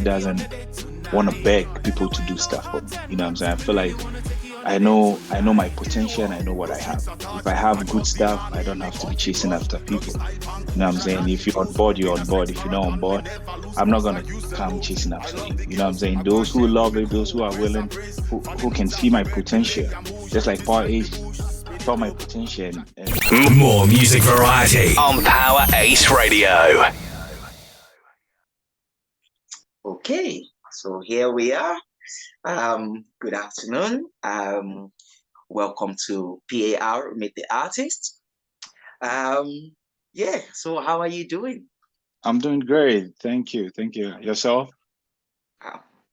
doesn't want to beg people to do stuff for me. You know what I'm saying? I feel like I know my potential and I know what I have. If I have good stuff, I don't have to be chasing after people. You know what I'm saying? If you're on board, you're on board. If you're not on board, I'm not gonna come chasing after you. You know what I'm saying? Those who love it, those who are willing, who can see my potential, just like Power Ace saw my potential and More music variety on Power Ace Radio. Okay, so here we are. Good afternoon. Welcome to PAR, Meet the Artist. So how are you doing? I'm doing great. Thank you. Thank you. Yourself?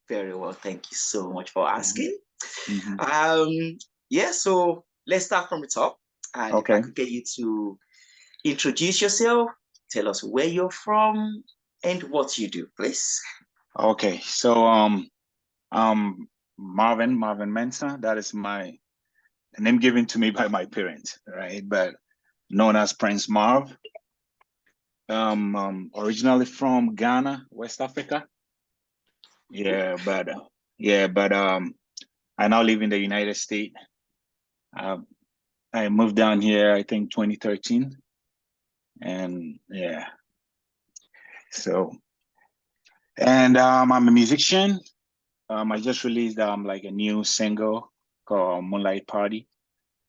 Very well. Thank you so much for asking. Mm-hmm. So let's start from the top. And Okay. if I could get you to introduce yourself, tell us where you're from and what you do, please. Okay. So Marvin Mensah. That is my name given to me by my parents, right? But known as Prince Marv. Originally from Ghana, West Africa. But I now live in the United States. I moved down here, I think 2013, and I'm a musician. I just released like a new single called Moonlight Party.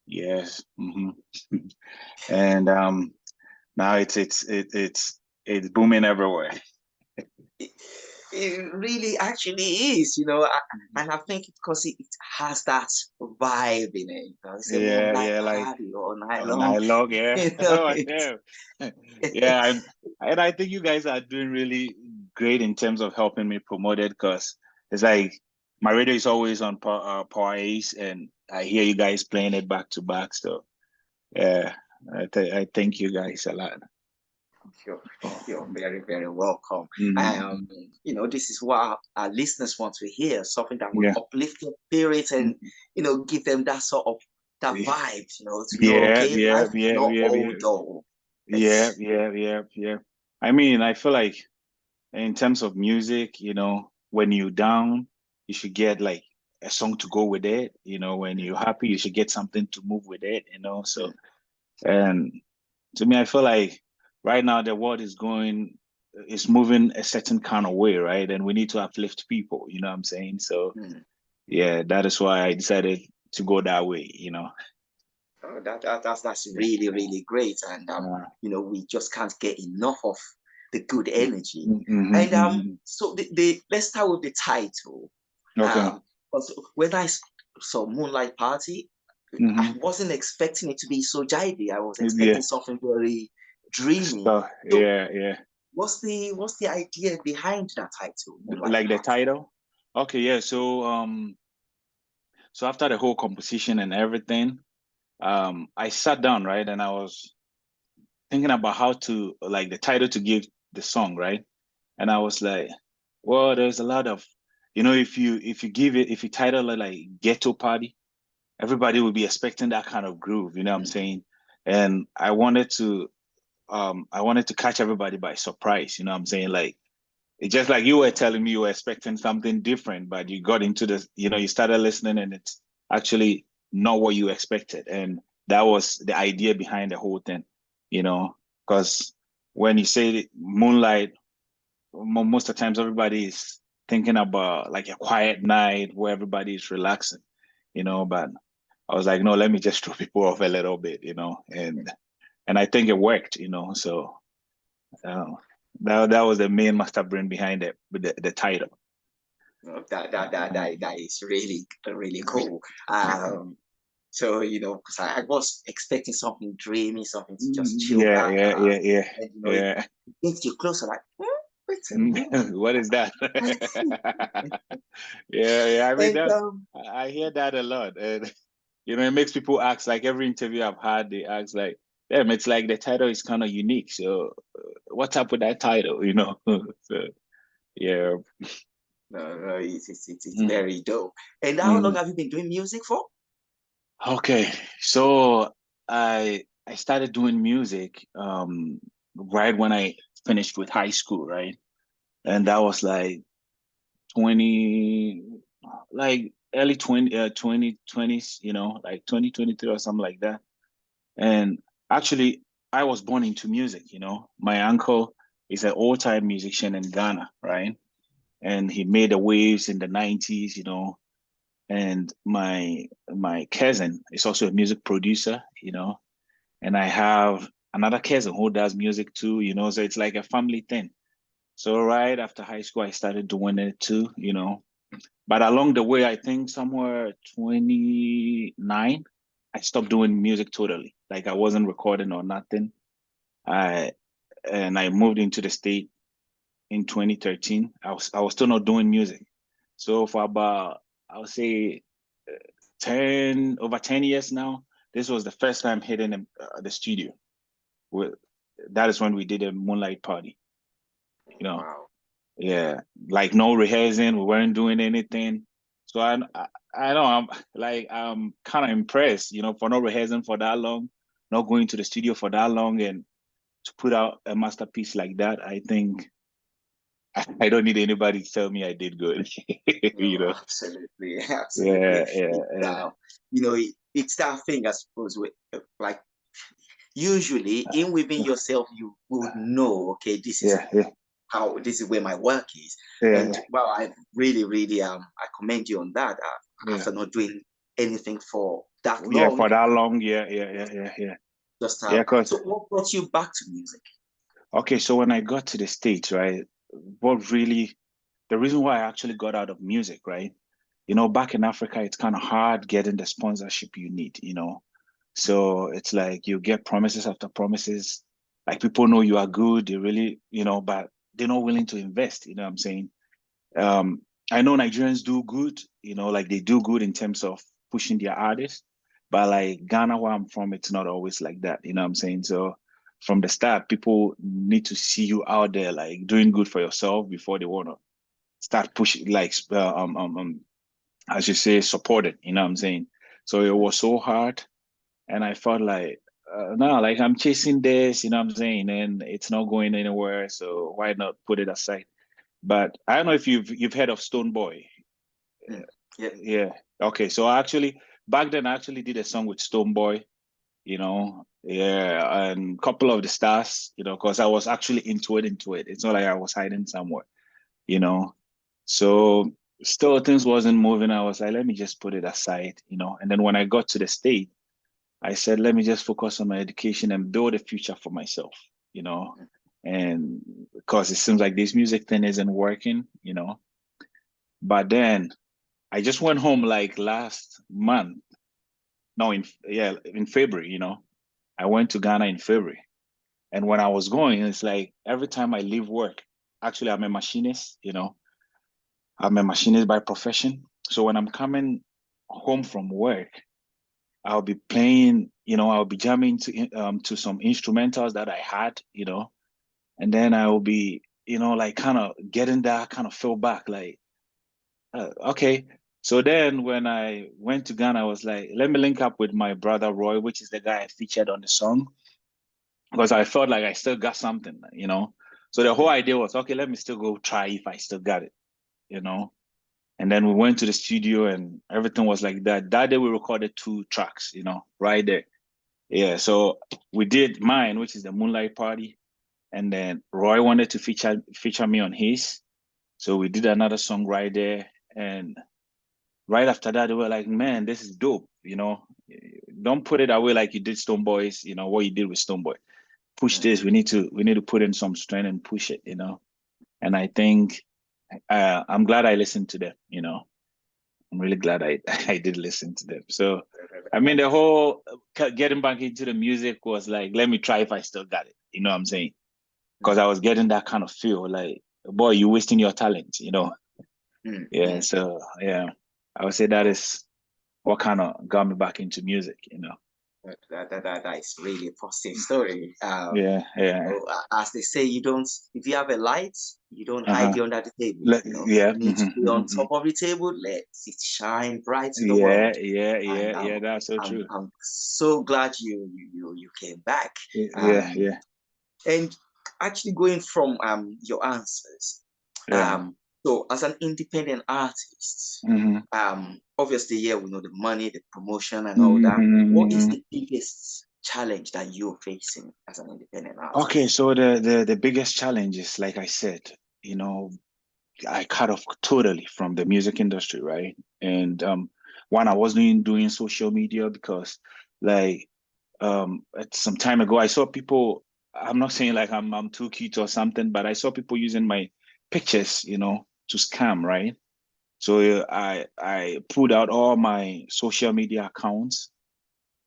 Yes. And now it's booming everywhere. It really actually is, and I think because it has that vibe in it. It's a moonlight Like party all night all long. night long, yeah. Oh, damn. It's- And I think you guys are doing really great in terms of helping me promote it because it's like my radio is always on Power Ace, and I hear you guys playing it back to back. So yeah, I thank you guys a lot. You're very, very welcome. Mhm. This is what our listeners want to hear, something that will Yeah. uplift their spirits and, give them that sort of that vibe, to know, Yeah, okay, yeah, life is yeah, not yeah, all yeah, dull. yeah, It's yeah. I mean, I feel like in terms of music, when you're down, you should get like a song to go with it. When you're happy, you should get something to move with it. So, and to me, I feel like right now the world is moving a certain kind of way, right? And we need to uplift people. You know what I'm saying? So, mm, yeah, that is why I decided to go that way. that's really, really great. And we just can't get enough of the good energy. And so the let's start with the title. Okay. Also, when I saw Moonlight Party, I wasn't expecting it to be so jivey. I was Yeah. expecting something very dreamy. So, So, yeah. what's the idea behind that title, Moonlight Like the Party? title. Okay, yeah. So after the whole composition and everything, I sat down, right, and I was thinking about how to like the title to give the song, right? And I was like, well, there's a lot of, if you title it like Ghetto Party, everybody would be expecting that kind of groove, you know what I'm saying? And I wanted to catch everybody by surprise, you know what I'm saying? Like it's just like you were telling me you were expecting something different, but you got into you started listening and it's actually not what you expected. And that was the idea behind the whole thing, because when you say moonlight, most of the times everybody is thinking about like a quiet night where everybody is relaxing, but I was like, no, let me just throw people off a little bit, and I think it worked, so uh, that was the main master brain behind it, with the title. That is really, really cool. So, because I was expecting something dreamy, something to just chill Yeah, back. And, it yeah. gets you closer, like, wait a minute. What is that? Yeah. I mean And that I hear that a lot, and it makes people ask. Like every interview I've had, they ask like, "Damn, it's like the title is kind of unique. So, what's up with that title?" So, yeah. no, it's Mm. very dope. And how long Mm. have you been doing music for? Okay, so I started doing music right when I finished with high school, right? And that was like 20, like early 2020s, you know, like 2023 or something like that. And actually, I was born into music, you know. My uncle is an old-time musician in Ghana, right? And he made the waves in the 90s, you know. And my cousin is also a music producer, you know. And I have another cousin who does music too, you know. So it's like a family thing. So right after high school, I started doing it too, you know. But along the way, I think somewhere 29, I stopped doing music totally. Like I wasn't recording or nothing. I and I moved into the state in 2013. I was still not doing music. So for about, I would say 10 over 10 years now, this was the first time hitting the studio. With That is when we did a Moonlight Party, you know. Wow. Yeah, like no rehearsing, we weren't doing anything. So I know I'm kind of impressed, you know, for not rehearsing for that long, not going to the studio for that long, and to put out a masterpiece like that. I think I don't need anybody to tell me I did good. You No, know? absolutely, absolutely. Yeah, yeah, yeah, It's that thing, I suppose, like usually in within yourself, you would know, okay, yeah, yeah, this is where my work is. yeah, And yeah, well, I really, really, I commend you on that. yeah. After not doing anything for that Yeah, long, for that long. Yeah, yeah, yeah, yeah, yeah. just Yeah, cause so what brought you back to music? okay, so when I got to the States, right, what really the reason why I actually got out of music, right? You know, back in Africa, it's kind of hard getting the sponsorship you need, you know. So it's like you get promises after promises. Like people know you are good, they really, you know, but they're not willing to invest, you know what I'm saying? Um, I know Nigerians do good, you know, like they do good in terms of pushing their artists, but like Ghana, where I'm from, it's not always like that, you know what I'm saying? So from the start, people need to see you out there, like doing good for yourself before they want to start pushing, like, as you say, support it, you know what I'm saying? So it was so hard. And I felt like, no, like I'm chasing this, you know what I'm saying? And it's not going anywhere. So why not put it aside? But I don't know if you've heard of Stone Boy. Mm. Yeah. Yeah. Okay. So actually back then I actually did a song with Stone Boy, you know. Yeah, and a couple of the stars, you know, because I was actually into it. It's not like I was hiding somewhere, you know. So still things wasn't moving. I was like, let me just put it aside, you know. And then when I got to the state, I said, let me just focus on my education and build a future for myself, you know. And because it seems like this music thing isn't working, you know. But then I just went home like last month. No, in February, you know. I went to Ghana in February. And when I was going, it's like every time I leave work, actually I'm a machinist, you know. I'm a machinist by profession. So when I'm coming home from work, I'll be playing, you know, I'll be jamming to some instrumentals that I had, you know, and then I will be, you know, like kind of getting that kind of feel back, like, okay. So then when I went to Ghana, I was like, let me link up with my brother Roy, which is the guy I featured on the song, because I felt like I still got something, you know. So the whole idea was, okay, let me still go try if I still got it, you know. And then we went to the studio and everything was like that. That day we recorded 2 tracks, you know, right there. Yeah, so we did mine, which is the Moonlight Party, and then Roy wanted to feature me on his. So we did another song right there. And right after that, they were like, man, this is dope, you know. Don't put it away like you did Stone Boys, you know, what you did with Stone Boy. Push Mm. this. We need to put in some strength and push it, you know. And I think I'm glad I listened to them, you know. I'm really glad I I did listen to them. So, I mean, the whole getting back into the music was like, let me try if I still got it. You know what I'm saying? Because I was getting that kind of feel like, boy, you're wasting your talent. You know? Mm. Yeah. Mm. So yeah, I would say that is what kind of got me back into music. You know? That is really a positive story. Yeah. Yeah. As they say, you don't, if you have a light, you don't hide Uh-huh. it under the table. Yeah. You need to be on top of the table. Let it shine bright to the Yeah. world. Yeah. And Yeah. Yeah. That's so true. I'm so glad you came back. Yeah. Yeah. And actually going from your answers, Yeah. So as an independent artist, obviously, yeah, we know the money, the promotion, and all that. What is the biggest challenge that you're facing as an independent artist? Okay, so the biggest challenge is, like I said, I cut off totally from the music industry, right? And one, I wasn't doing social media because, like, some time ago, I saw people. I'm not saying like I'm too cute or something, but I saw people using my pictures, to scam, right? So I pulled out all my social media accounts.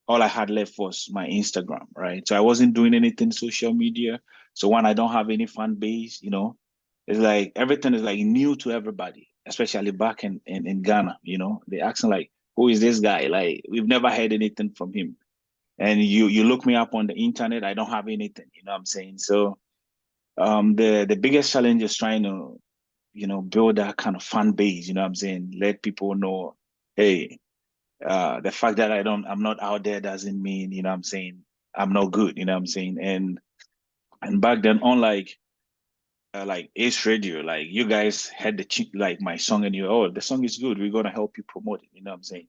All I had left was my Instagram, right? So I wasn't doing anything social media. So when I don't have any fan base, it's like everything is like new to everybody, especially back in Ghana, they asking like, who is this guy? Like, we've never heard anything from him. And you look me up on the internet, I don't have anything, you know what I'm saying? So the biggest challenge is trying to, build that kind of fan base, you know what I'm saying? Let people know, hey, the fact that I'm not out there doesn't mean, you know what I'm saying, I'm not good, you know what I'm saying? And back then, unlike like Ace Radio, like you guys had like my song and the song is good, we're gonna help you promote it, you know what I'm saying?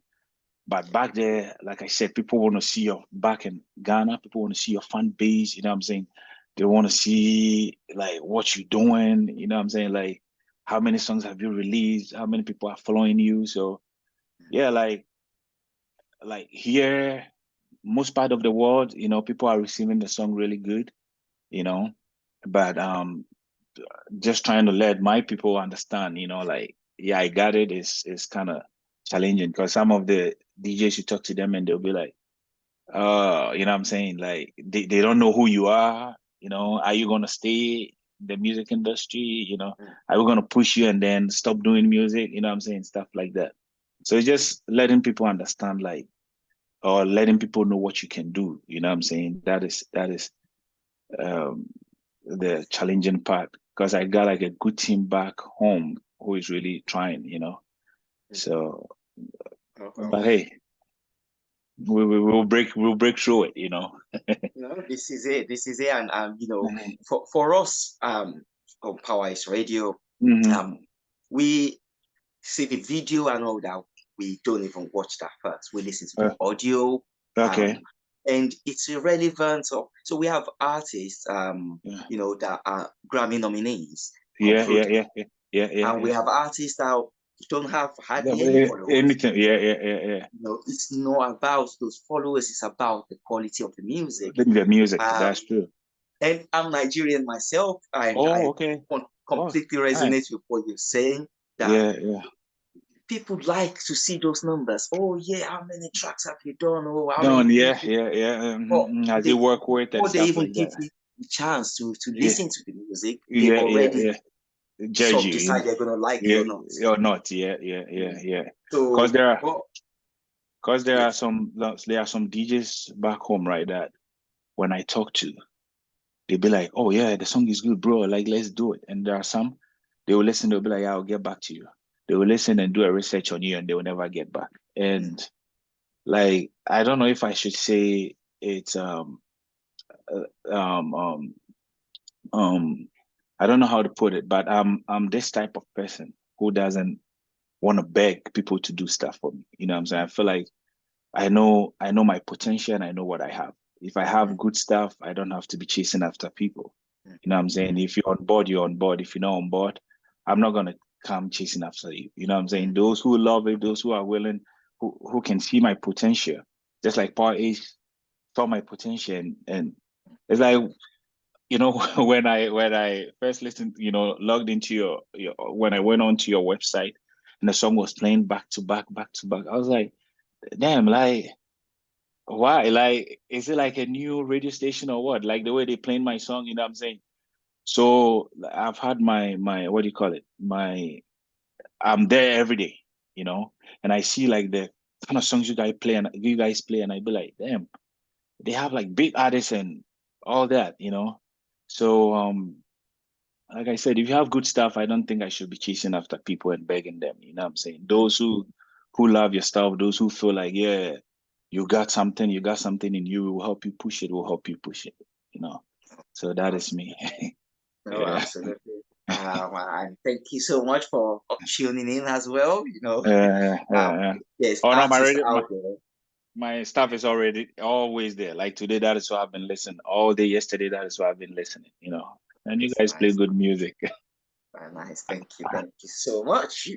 But back there, like I said, people want to see back in Ghana, people want to see your fan base, you know what I'm saying? They want to see like what you're doing, you know what I'm saying? Like, how many songs have you released? How many people are following you? So yeah, like here, most part of the world, people are receiving the song really good, you know. But just trying to let my people understand, like, yeah, I got it is kind of challenging because some of the DJs, you talk to them and they'll be like, you know what I'm saying? Like they don't know who you are, are you gonna stay in the music industry? Are we gonna push you and then stop doing music? You know what I'm saying? Stuff like that. So it's just letting people understand, like, or letting people know what you can do. You know what I'm saying? That is um the challenging part because I got like a good team back home who is really trying. So, but hey, we'll break through it. No, this is it. This is it. And for us, on Power Is Radio, we see the video and all that. We don't even watch that first. We listen to the audio. Okay. And it's irrelevant. So we have artists, that are Grammy nominees. Yeah. And we have artists that don't have hardly any followers. Anything. Yeah. It's not about those followers. It's about the quality of the music. The music. That's true. And I'm Nigerian myself. I okay. completely resonate with what you're saying. That yeah. People like to see those numbers. Oh yeah, how many tracks have you done? Oh, how done? many? Yeah. Has it worked with and before they stuff even like give that? you the chance to listen to the music, they Yeah. already Judge you. decide they're gonna like it or not. Or not. Yeah. So Because there are some DJs back home, right, that when I talk to, they'll be like, oh yeah, the song is good, bro. Like, let's do it. And there are some, they will listen, they'll be like, yeah, I'll get back to you. They will listen and do a research on you and they will never get back. And like, I don't know if I should say it's I don't know how to put it, but I'm this type of person who doesn't want to beg people to do stuff for me. You know what I'm saying? I feel like I know my potential and I know what I have. If I have good stuff, I don't have to be chasing after people. You know what I'm saying? If you're on board, you're on board. If you're not on board, I'm not gonna come chasing after you. You know what I'm saying? Those who love it, those who are willing, who can see my potential, just like Power Ace saw my potential, and it's like, when I first listened, logged into your when I went onto your website and the song was playing back to back, I was like, damn, like, why? Like, is it like a new radio station or what? Like the way they playing my song, you know what I'm saying? So I've had my what do you call it? I'm there every day, and I see like the kind of songs you guys play, and I be like, damn, they have like big artists and all that. So like I said, if you have good stuff, I don't think I should be chasing after people and begging them. You know what I'm saying? Those who love your stuff, those who feel like, yeah, you got something in you, will help you push it, will help you push it. So that is me. No, absolutely. And thank you so much for tuning in as well. There's Oh no, artists out there. my stuff is already always there. Like today, that is why I've been listening all day. Yesterday, that is why I've been listening. And you It's guys play nice. good music. Nice. Thank you so much.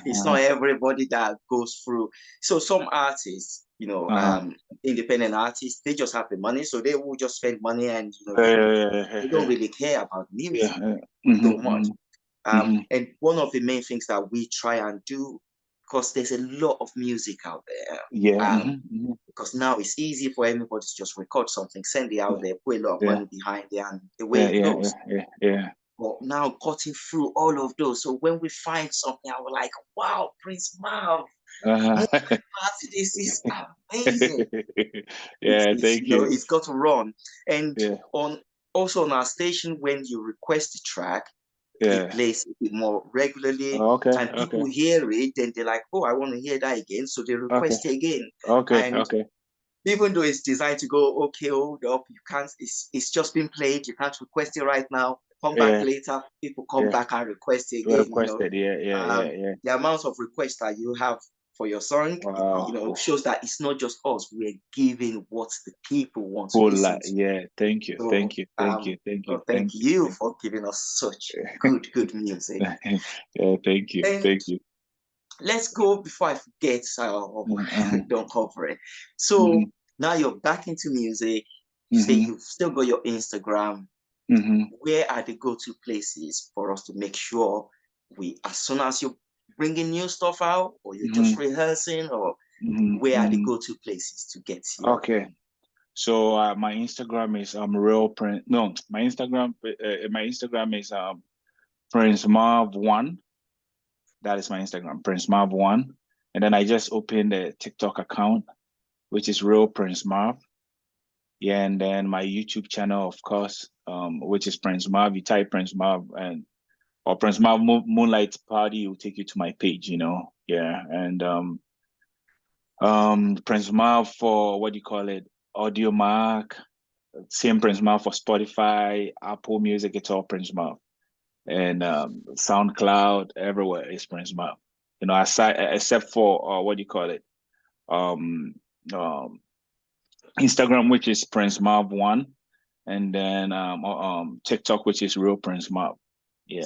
It's not everybody that goes through. So some artists, independent artists, they just have the money, so they will just spend money, and they don't really care about music so much. And one of the main things that we try and do, because there's a lot of music out there. Because now it's easy for anybody to just record something, send it out there, put a lot of money behind it, and away it goes. But now cutting through all of those. So when we find something, I was like, wow, Prince Marv. This is amazing. Thank you. It's got to run. And also on our station, when you request a track, it plays a bit more regularly. And people hear it, then they're like, oh, I want to hear that again. So they request it again. Even though it's designed to go, okay, hold up, you can't, it's just been played, you can't request it right now, come back later, people come back and request it again. The amount of requests that you have for your song, shows that it's not just us, we're giving what the people want to listen to. Thank you. So, thank you thank you for giving us such good music. Thank you. Thank you. Let's go before I forget, don't cover it. So now you're back into music. You say you've still got your Instagram. Where are the go-to places for us to make sure as soon as you're bringing new stuff out, or you're just rehearsing, or where are the go-to places to get you? Okay. So my Instagram is real Prince. No, my Instagram is Prince Marv 1. That is my Instagram, Prince Marv 1. And then I just opened a TikTok account, which is Real Prince Marv. And then my YouTube channel, of course, which is Prince Marv. You type Prince Marv or Prince Marv Moonlight Party, it will take you to my page, And Prince Marv for Audio Mark. Same Prince Marv for Spotify, Apple Music. It's all Prince Marv. And SoundCloud, everywhere is Prince Marv. Except for Instagram, which is Prince Marv 1, and then TikTok, which is Real Prince Marv. You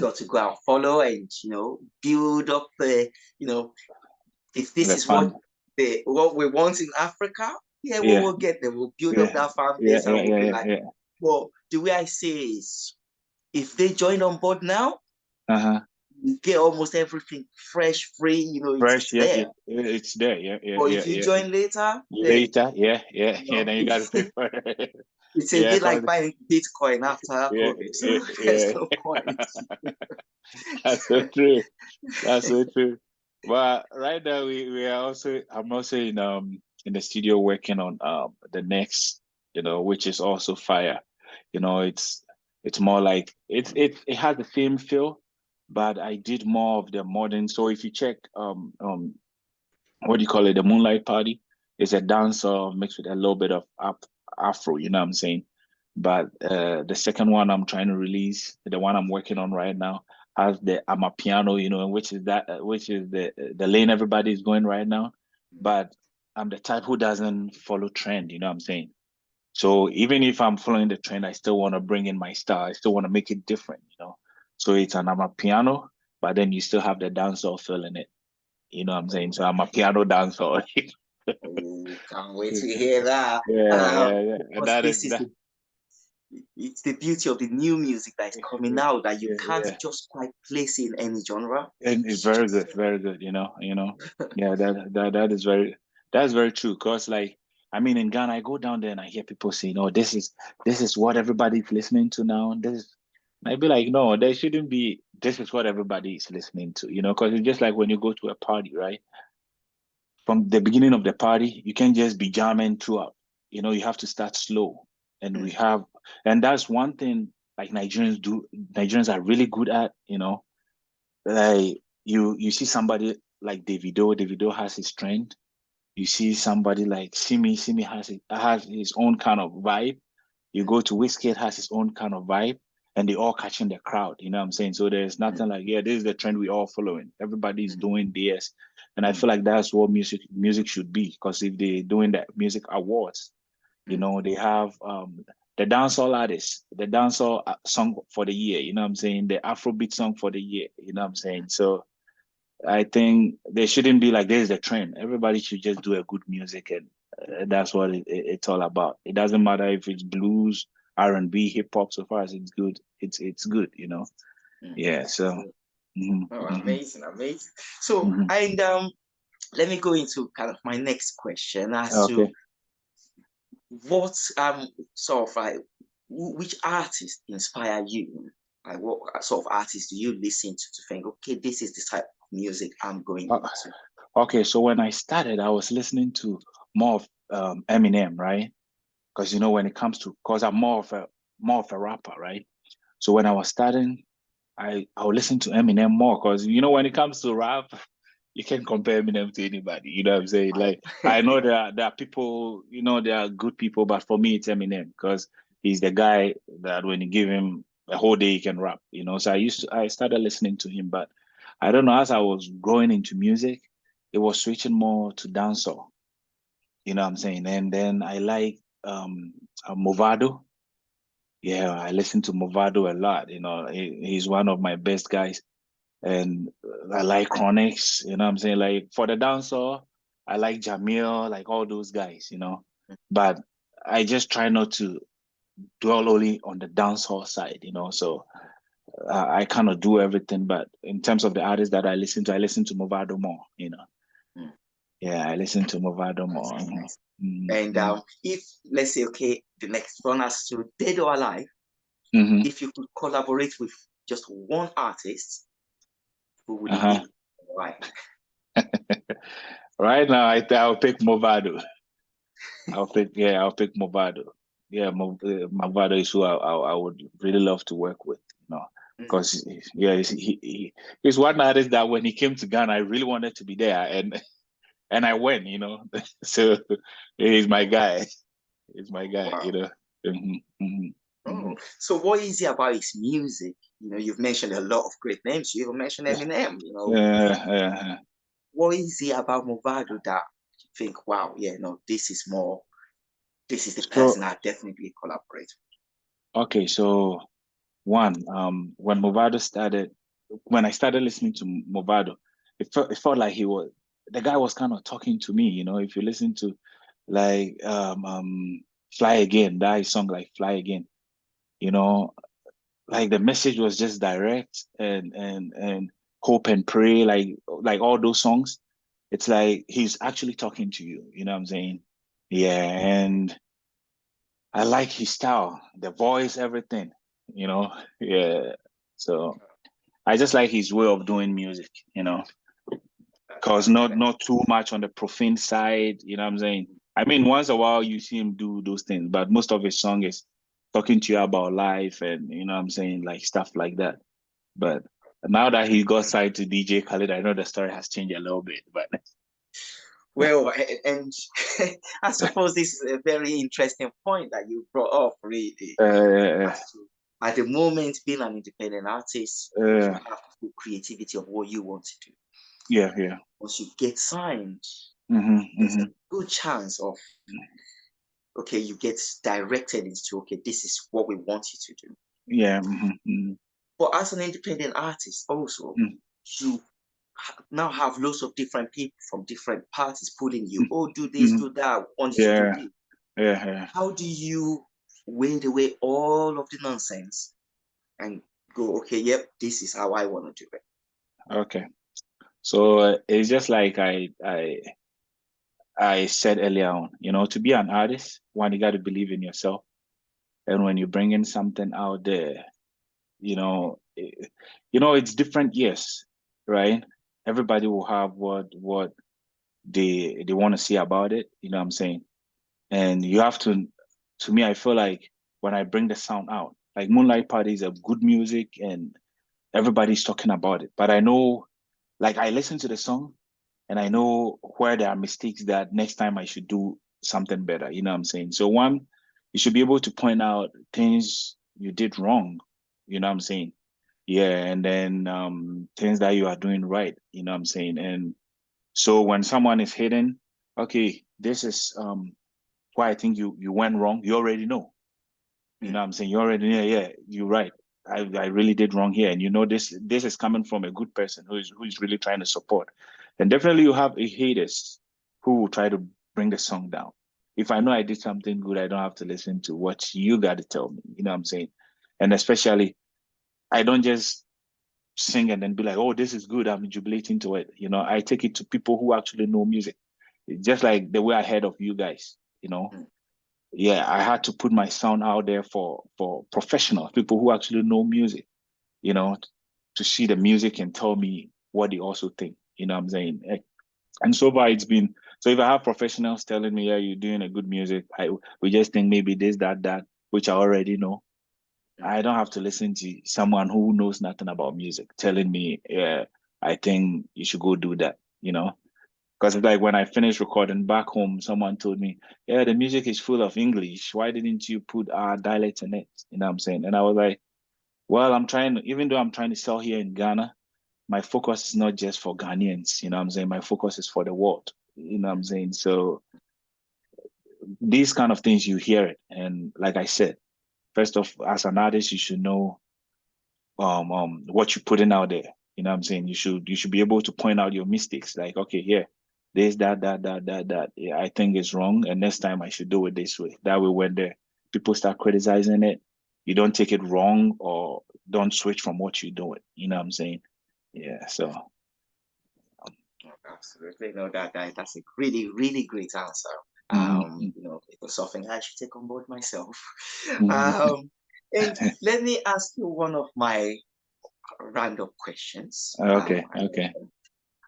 got to go out, follow, and build up the if this is what we want in Africa, we will get there. We'll build up that fan base, and we'll be like, well, the way I say is, if they join on board now, you get almost everything fresh, free. Fresh, there. It's there, But if you join later, then you got to pay for it. It's a bit like buying Bitcoin after COVID, so there's no point. That's so true. That's so true. But right now I'm also in the studio working on the next, which is also fire. It's more like it has the same feel, but I did more of the modern. So if you check the Moonlight Party, it's a dance mixed with a little bit of Afro, you know what I'm saying? But the second one I'm trying to release, the one I'm working on right now, has the Amapiano, which is the lane everybody is going right now. But I'm the type who doesn't follow trend, you know what I'm saying? So even if I'm following the trend, I still want to bring in my style. I still want to make it different, So it's an Amapiano, but then you still have the dancehall feel in it. You know what I'm saying? So I'm a piano dancer. Can't wait to hear that. And that is it's the beauty of the new music that is coming out, that you can't just quite place it in any genre. And it's very good, very good. That is very true. Cause in Ghana, I go down there and I hear people saying, "Oh, this is what everybody's listening to now." And I'd be like, no, there shouldn't be. This is what everybody is listening to, because it's just like when you go to a party, right? From the beginning of the party, you can't just be jamming throughout. You have to start slow. And and that's one thing like Nigerians do. Nigerians are really good at, like you see somebody like Davido has his trend. You see somebody like Simi has his own kind of vibe. You go to Whiskey has its own kind of vibe, and they all catching the crowd. You know what I'm saying? So there's nothing like, yeah, this is the trend we all following. Everybody's doing this, and I feel like that's what music should be. Because if they're doing that music awards, you know, they have the dancehall artists, the dancehall song for the year. You know what I'm saying? The Afrobeat song for the year. You know what I'm saying? So I think there shouldn't be like, there's the trend. Everybody should just do a good music, and that's what it's all about. It doesn't matter if it's blues, R&B, hip hop. So far as it's good, it's good. You know. Yeah. So. Amazing. So and let me go into kind of my next question as to what sort of like which artists inspire you? Like what sort of artists do you listen to think, okay, this is the type of music I'm going into? Okay, so when I started, I was listening to more of Eminem, right? Because you know, when it comes to, because I'm more of a rapper, right? So when I was starting, I would listen to Eminem more, because you know, when it comes to rap, you can't compare Eminem to anybody. You know what I'm saying? Like, I know there are people, you know, there are good people, but for me, it's Eminem, because he's the guy that when you give him a whole day, he can rap. You know, so I started listening to him, but I don't know, as I was growing into music, it was switching more to dancehall. You know what I'm saying? And then I like Movado. Yeah, I listen to Movado a lot. You know, he's one of my best guys. And I like Chronics, you know what I'm saying? Like, for the dancehall, I like Jamil, like all those guys, you know. But I just try not to dwell only on the dancehall side, you know. So I kind of do everything. But in terms of the artists that I listen to Movado more, you know. Yeah, I listen to Movado more. And if, let's say, okay, the next one has to Dead or Alive, if you could collaborate with just one artist, who would it be? Why? Right now, I'll pick Movado. I'll pick Movado. Yeah, Movado is who I would really love to work with, you know, because he's one artist that when he came to Ghana, I really wanted to be there, and I went, you know. So he's my guy. He's my guy, wow. You know. So what is it about his music? You know, you've mentioned a lot of great names. You even mentioned Eminem, you know. What is it about Movado that you think, wow, yeah, no, this is the person I definitely collaborate with? Okay, so one, when I started listening to Movado, it felt like the guy was kind of talking to me, you know. If you listen to like Fly Again, that song, like Fly Again, you know, like the message was just direct, and Hope and Pray, like all those songs, it's like he's actually talking to you, you know what I'm saying? Yeah, and I like his style, the voice, everything, you know. Yeah, so I just like his way of doing music, you know, because not too much on the profane side, you know what I'm saying? I mean, once a while you see him do those things, but most of his song is talking to you about life, and you know what I'm saying, like stuff like that. But now that he got signed to DJ Khaled, I know the story has changed a little bit, but well, and I suppose this is a very interesting point that you brought up, really. At the moment, being an independent artist, you have the creativity of what you want to do. Yeah. Once you get signed, there's a good chance of, okay, you get directed into, okay, this is what we want you to do. Yeah. But as an independent artist, also, you now have lots of different people from different parties pulling you. Oh, do this, do that. Want you to do this. Yeah. How do you wade away all of the nonsense and go, okay, yep, this is how I want to do it? Okay. So it's just like I said earlier on, you know, to be an artist, one, you got to believe in yourself. And when you bring in something out there, you know, it's different years, right? Everybody will have what they want to see about it, you know what I'm saying? And you have to me, I feel like when I bring the sound out, like Moonlight Party is a good music and everybody's talking about it. But I know, like, I listen to the song and I know where there are mistakes that next time I should do something better, you know what I'm saying? So one, you should be able to point out things you did wrong. You know what I'm saying? Yeah, and then things that you are doing right. You know what I'm saying? And so when someone is hitting, okay, this is why I think you went wrong. You already know. You know what I'm saying? You already know, yeah, you're right. I really did wrong here. And you know this is coming from a good person who is really trying to support. And definitely you have a haters who will try to bring the song down. If I know I did something good, I don't have to listen to what you got to tell me. You know what I'm saying? And especially I don't just sing and then be like, oh, this is good. I'm jubilating to it. You know, I take it to people who actually know music. Just like the way I heard of you guys, you know. Yeah, I had to put my sound out there for professionals, people who actually know music, you know, to see the music and tell me what they also think. You know what I'm saying? And so far it's been so if I have professionals telling me, yeah, you're doing a good music, we just think maybe this, that, which I already know. I don't have to listen to someone who knows nothing about music telling me, yeah, I think you should go do that, you know? Because like when I finished recording back home, someone told me, yeah, the music is full of English. Why didn't you put our dialect in it? You know what I'm saying? And I was like, well, even though I'm trying to sell here in Ghana, my focus is not just for Ghanaians. You know what I'm saying? My focus is for the world. You know what I'm saying? So these kind of things, you hear it. And like I said, first off, as an artist, you should know what you're putting out there. You know what I'm saying? You should be able to point out your mistakes. Like, okay, here, this, that. Yeah, I think it's wrong. And next time I should do it this way. That way when the people start criticizing it, you don't take it wrong or don't switch from what you're doing. You know what I'm saying? Yeah. So Absolutely. No, that's a really, really great answer. mhm, You know, it was something I should take on board myself. mhm. And let me ask you one of my random questions. Okay, okay,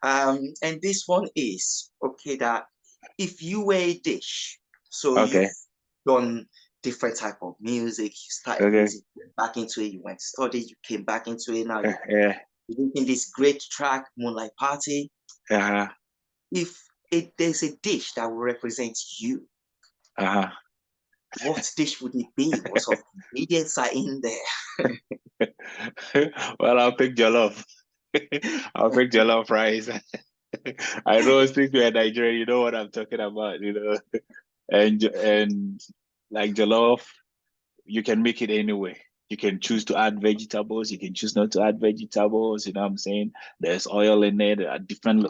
And this one is okay, that if you were a dish, so you've okay, done different type of music, you started okay. music, you went back into it, you went to study, you came back into it, now Yeah. you're making this great track, Moonlight Party. Uh-huh. If there's a dish that will represent you, Uh-huh. what dish would it be? What sort of ingredients are in there? Well, I'll pick jollof. I'll pick jollof rice. I know since you're Nigerian, you know what I'm talking about, you know. And like jollof, you can make it anyway. You can choose to add vegetables. You can choose not to add vegetables. You know what I'm saying? There's oil in there. There are different,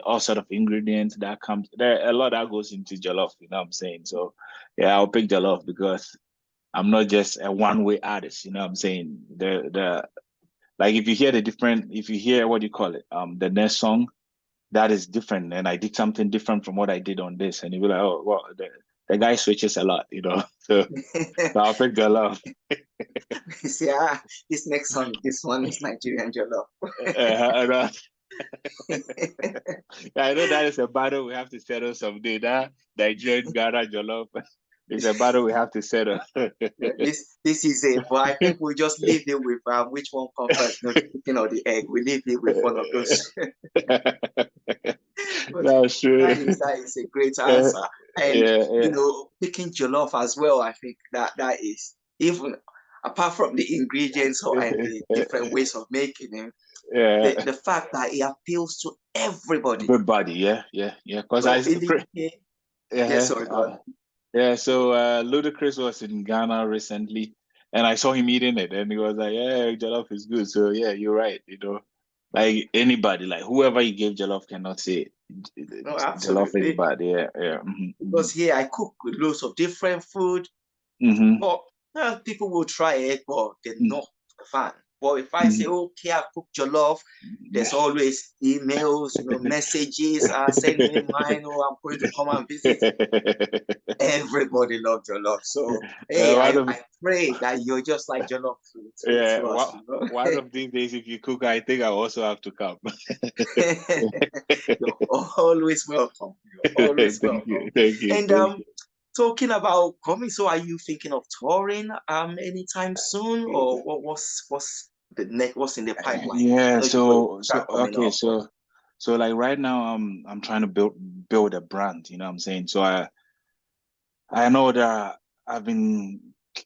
all sort of ingredients that comes. There a lot that goes into jollof. You know what I'm saying? So, yeah, I'll pick jollof because I'm not just a one-way artist. You know what I'm saying? The like if you hear what do you call it, the next song that is different, and I did something different from what I did on this, and you'll be like, oh, well, the guy switches a lot, you know. So I'll pick jollof. See, this next one, this one is Nigerian Jollof. Uh, I know that is a battle we have to settle someday. That Nigerian Ghana jollof is a battle we have to settle. Yeah, this is it. But I think we'll just leave it with which one comes first, you know, the chicken or the egg. We leave it with one of those. But That's true. that is a great Uh, answer. And yeah, you yeah. know, picking jollof as well, I think that is, even apart from the ingredients and the different ways of making it, Yeah, the fact that it appeals to everybody. everybody, yeah. Because So in the UK, yes, yeah, sorry, go on. yeah. So Ludacris was in Ghana recently, and I saw him eating it, and he was like, "Yeah, jollof is good." So yeah, you're right. You know, like anybody, like whoever you give jollof cannot say No, jollof is absolutely. bad. Yeah, yeah. Because here I cook with loads of different food, Mm-hmm. but people will try it, but they're Mm-hmm. not a fan. But if I say, Mm-hmm. okay, I cook jollof, there's always emails, you know, messages, send me mine, or I'm going to come and visit. Everybody loves jollof. So, hey, One of I pray that you're just like jollof yeah, to us, you one know. of these days, if you cook, I think I also have to come. You're always welcome. You're always Thank welcome. you, thank you, And thank talking about coming, so are you thinking of touring anytime soon, or you. what's the next? What's in the pipeline? I Yeah, know you got a so track coming okay, up, but so like right now I'm trying to build a brand, you know what I'm saying? So I know that I've been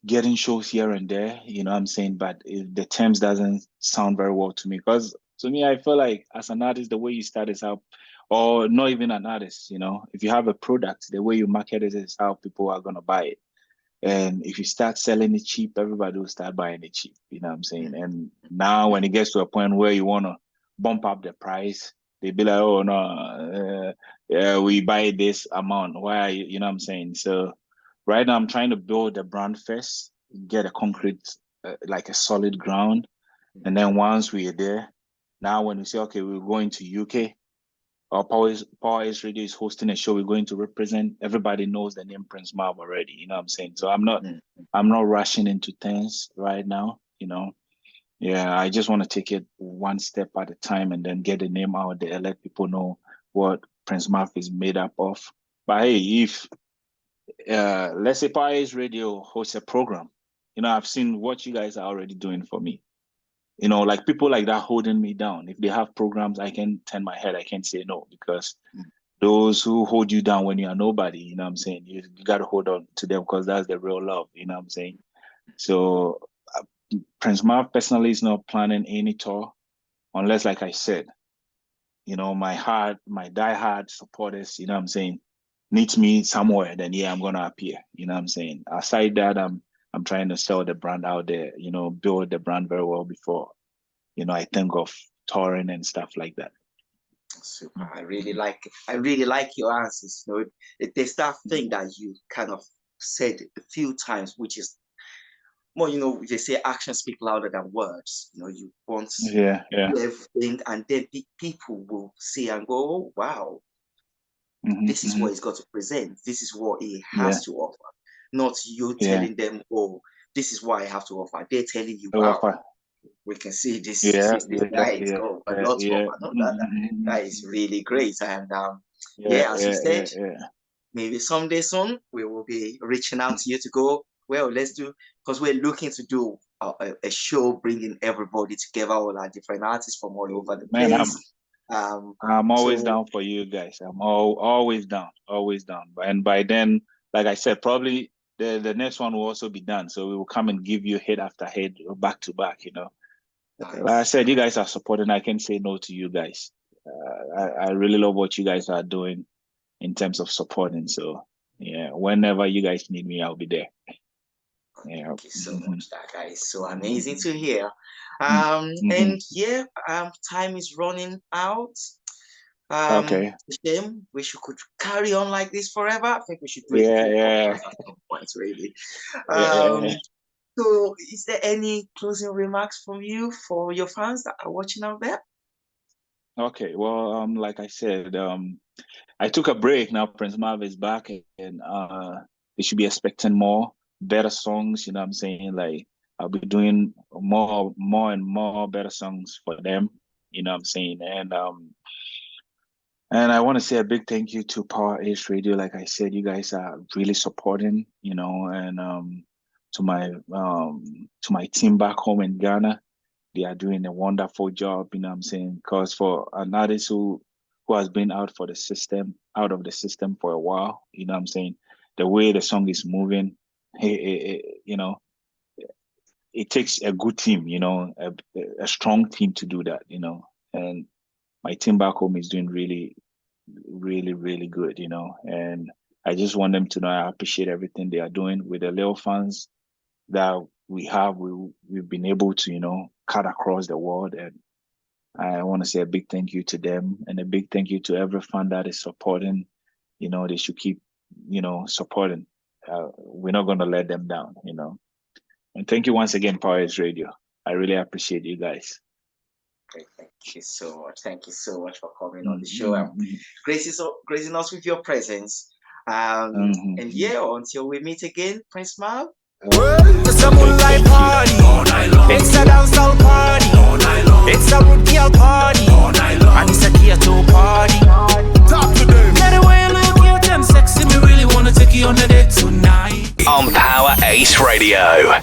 getting shows here and there, you know what I'm saying? But the terms doesn't sound very well to me, because to me, I feel like as an artist, the way you start is how, or not even an artist, you know, if you have a product, the way you market it is how people are going to buy it. And if you start selling it cheap, everybody will start buying it cheap, you know what I'm saying? And now when it gets to a point where you want to bump up the price, they be like, oh, no, yeah, we buy this amount. Why are you know what I'm saying? So right now I'm trying to build a brand first, get a concrete, like a solid ground. And then once we're there, now when we say, okay, we're going to UK, or Power Ace Radio is hosting a show, we're going to represent, everybody knows the name Prince Marv already, you know what I'm saying? So I'm not rushing into things right now, you know. Yeah, I just want to take it one step at a time and then get the name out there, let people know what Prince Marv is made up of. But hey, if let's say Power Ace Radio hosts a program, you know, I've seen what you guys are already doing for me. You know, like people like that holding me down. If they have programs, I can turn my head. I can't say no, because those who hold you down when you are nobody, you know what I'm saying? You got to hold on to them, because that's the real love, you know what I'm saying? So Prince Marv personally is not planning any tour unless, like I said, you know, my diehard supporters, you know what I'm saying, needs me somewhere, then yeah, I'm going to appear, you know what I'm saying? Aside that, I'm trying to sell the brand out there, you know, build the brand very well before, you know, I think of touring and stuff like that. Super. I really like your answers. You know, there's that thing that you kind of said a few times, which is more, you know, they say actions speak louder than words. You know, you want everything, and then people will see and go, oh, wow, this is what he's got to present. This is what he has to offer. Not you telling them, oh, this is what I have to offer. They're telling you, wow, we can see this guy is got a lot to offer. That is really great. And as you said, maybe someday soon we will be reaching out to you to go, well, let's do, because we're looking to do a show bringing everybody together, all our different artists from all over the place. I'm always down for you guys. I'm always down. And by then, like I said, probably the next one will also be done. So we will come and give you head after head, back to back, you know. Nice. Like I said, you guys are supporting. I can't say no to you guys. I really love what you guys are doing in terms of supporting. So yeah, whenever you guys need me, I'll be there. Yeah. Thank you so much. That is so amazing to hear. And yeah, time is running out. Okay. Shame. We could carry on like this forever. I think we should do it at some point, really. So is there any closing remarks from you for your fans that are watching out there? Okay, well, like I said, I took a break. Now Prince Marv is back, and they should be expecting more better songs, you know what I'm saying? Like I'll be doing more and more better songs for them, you know what I'm saying? And I want to say a big thank you to Power Ace Radio. Like I said, you guys are really supporting, you know, and to my team back home in Ghana, they are doing a wonderful job, you know what I'm saying? Because for an artist who has been out of the system for a while, you know what I'm saying? The way the song is moving, you know, it takes a good team, you know, a strong team to do that, you know. And my team back home is doing really, really, really good, you know. And I just want them to know I appreciate everything they are doing with the little fans that we have. We've been able to, you know, cut across the world. And I want to say a big thank you to them, and a big thank you to every fan that is supporting. You know, they should keep, you know, supporting. We're not going to let them down, you know. And thank you once again, Power Ace Radio. I really appreciate you guys. Great, thank you so much. Thank you so much for coming on the show. Gracing us with your presence. And yeah, until we meet again, Prince Marv. It's a Moonlight Party all night long. It's a Dancehall party all night long. It's a root girl party all night long. And it's a keto party. Talk to them. Get away, look cute and sexy. Me really wanna take you on a date tonight. On Power Ace Radio.